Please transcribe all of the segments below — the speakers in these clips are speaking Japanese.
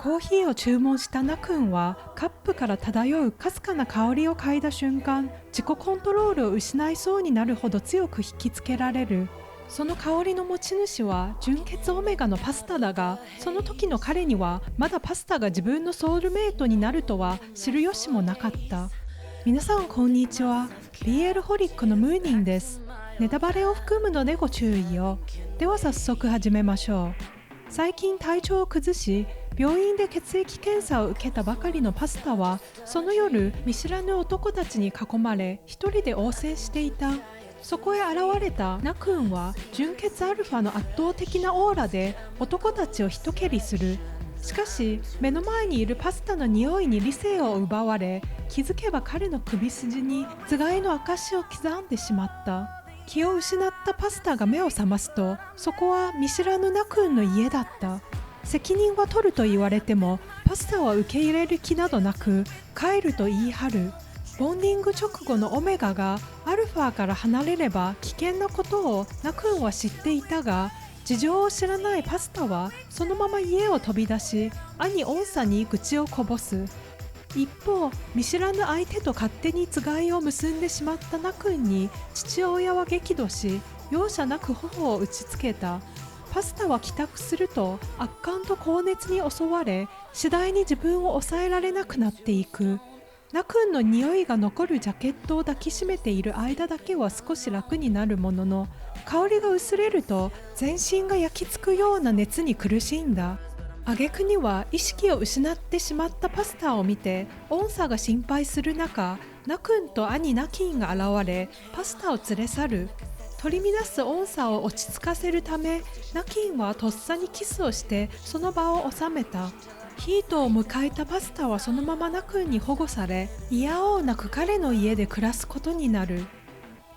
コーヒーを注文したナ君はカップから漂うかすかな香りを嗅いだ瞬間、自己コントロールを失いそうになるほど強く引きつけられる。その香りの持ち主は純血オメガのパスタだが、その時の彼にはまだパスタが自分のソウルメイトになるとは知る由もなかった。皆さんこんにちは。 BL ホリックのムーニンです。ネタバレを含むのでご注意を。では早速始めましょう。最近体調を崩し、病院で血液検査を受けたばかりのパスタは、その夜見知らぬ男たちに囲まれ一人で応戦していた。そこへ現れたナ君は純血アルファの圧倒的なオーラで男たちを一蹴りする。しかし目の前にいるパスタの匂いに理性を奪われ、気づけば彼の首筋に頭蓋の証を刻んでしまった。気を失ったパスタが目を覚ますと、そこは見知らぬナ君の家だった。責任は取ると言われてもパスタは受け入れる気などなく、帰ると言い張る。ボンディング直後のオメガがアルファから離れれば危険なことをナ君は知っていたが、事情を知らないパスタはそのまま家を飛び出し、兄オンサに愚痴をこぼす。一方、見知らぬ相手と勝手につがいを結んでしまったナ君に父親は激怒し、容赦なく頬を打ちつけた。パスタは帰宅すると悪寒と高熱に襲われ、次第に自分を抑えられなくなっていく。ナ君の匂いが残るジャケットを抱きしめている間だけは少し楽になるものの、香りが薄れると全身が焼き付くような熱に苦しんだ。挙句には意識を失ってしまったパスタを見てオンサが心配する中、ナ君と兄ナキンが現れパスタを連れ去る。取り乱すオンサを落ち着かせるため、ナキンはとっさにキスをしてその場を収めた。ヒートを迎えたパスタはそのままナ君に保護され、いやおうなく彼の家で暮らすことになる。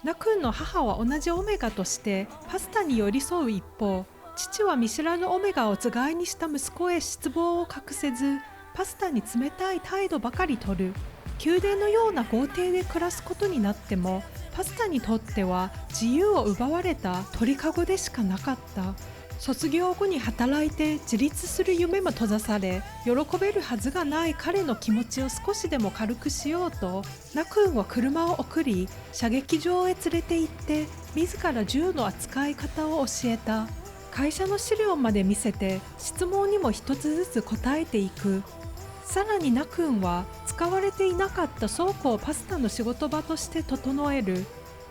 ナ君の母は同じオメガとしてパスタに寄り添う一方、父は見知らぬオメガを頭蓋にした息子へ失望を隠せず、パスタに冷たい態度ばかり取る。宮殿のような豪邸で暮らすことになっても、パスタにとっては自由を奪われた鳥かごでしかなかった。卒業後に働いて自立する夢も閉ざされ、喜べるはずがない彼の気持ちを少しでも軽くしようと、ナ君は車を送り射撃場へ連れて行って自ら銃の扱い方を教えた。会社の資料まで見せて質問にも一つずつ答えていく。さらにナ君は使われていなかった倉庫をパスタの仕事場として整える。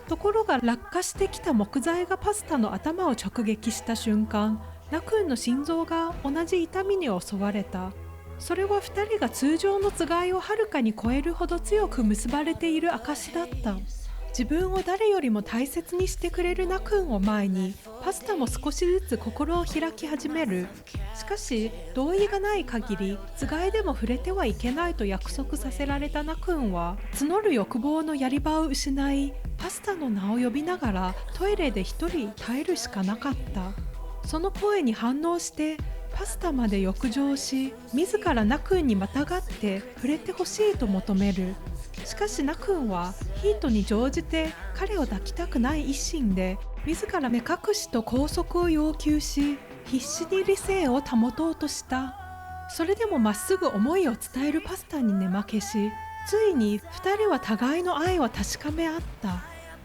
ところが落下してきた木材がパスタの頭を直撃した瞬間、ナ君の心臓が同じ痛みに襲われた。それは2人が通常のつがいをはるかに超えるほど強く結ばれている証だった。自分を誰よりも大切にしてくれるナ君を前に、パスタも少しずつ心を開き始める。しかし同意がない限りつがいでも触れてはいけないと約束させられたナ君は、募る欲望のやり場を失い、パスタの名を呼びながらトイレで一人耐えるしかなかった。その声に反応してパスタまで浴場し、自らナ君にまたがって触れてほしいと求める。しかしナ君はヒートに乗じて彼を抱きたくない一心で、自ら目隠しと拘束を要求し、必死に理性を保とうとした。それでもまっすぐ思いを伝えるパスタに根負けし、ついに2人は互いの愛を確かめ合った。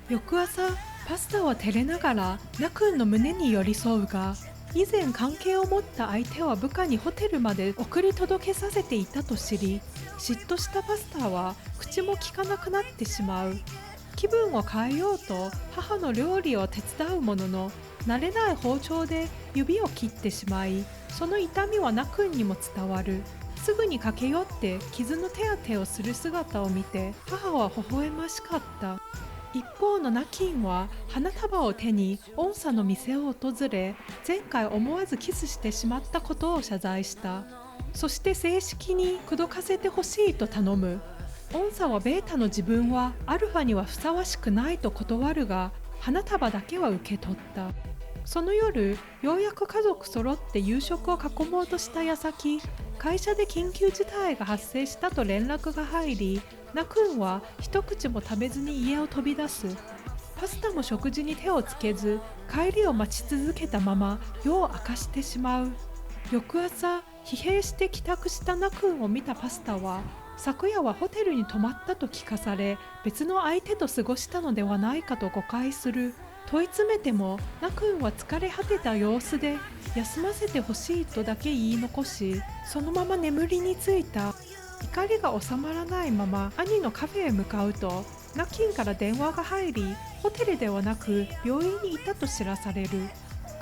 翌朝、パスタは照れながらナ君の胸に寄り添うが、以前関係を持った相手は部下にホテルまで送り届けさせていたと知り、嫉妬したパスタは口も利かなくなってしまう。気分を変えようと母の料理を手伝うものの、慣れない包丁で指を切ってしまい、その痛みはナ君にも伝わる。すぐに駆け寄って傷の手当てをする姿を見て、母は微笑ましかった。一方のナキンは花束を手にオンサの店を訪れ、前回思わずキスしてしまったことを謝罪した。そして正式に口説かせてほしいと頼む。オンサはベータの自分はアルファにはふさわしくないと断るが、花束だけは受け取った。その夜、ようやく家族揃って夕食を囲もうとした矢先、会社で緊急事態が発生したと連絡が入り、ナ君は一口も食べずに家を飛び出す。パスタも食事に手をつけず、帰りを待ち続けたまま夜を明かしてしまう。翌朝、疲弊して帰宅したナ君を見たパスタは、昨夜はホテルに泊まったと聞かされ、別の相手と過ごしたのではないかと誤解する。問い詰めてもナ君は疲れ果てた様子で、休ませてほしいとだけ言い残し、そのまま眠りについた。怒りが収まらないまま兄のカフェへ向かうと、ナキンから電話が入り、ホテルではなく病院にいたと知らされる。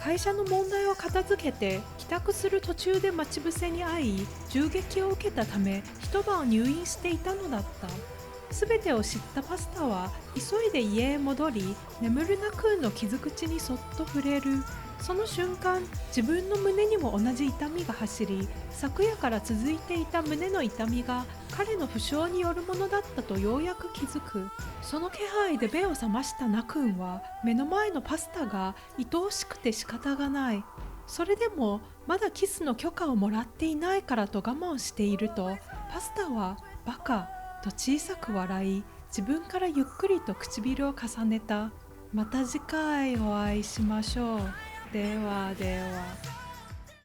会社の問題を片付けて帰宅する途中で待ち伏せに遭い、銃撃を受けたため一晩入院していたのだった。すべてを知ったパスタは急いで家へ戻り、眠るナ君の傷口にそっと触れる。その瞬間、自分の胸にも同じ痛みが走り、昨夜から続いていた胸の痛みが彼の負傷によるものだったとようやく気づく。その気配で目を覚ましたナ君は、目の前のパスタが愛おしくて仕方がない。それでもまだキスの許可をもらっていないからと我慢していると、パスタはバカと小さく笑い、自分からゆっくりと唇を重ねた。また次回お会いしましょう。ではでは。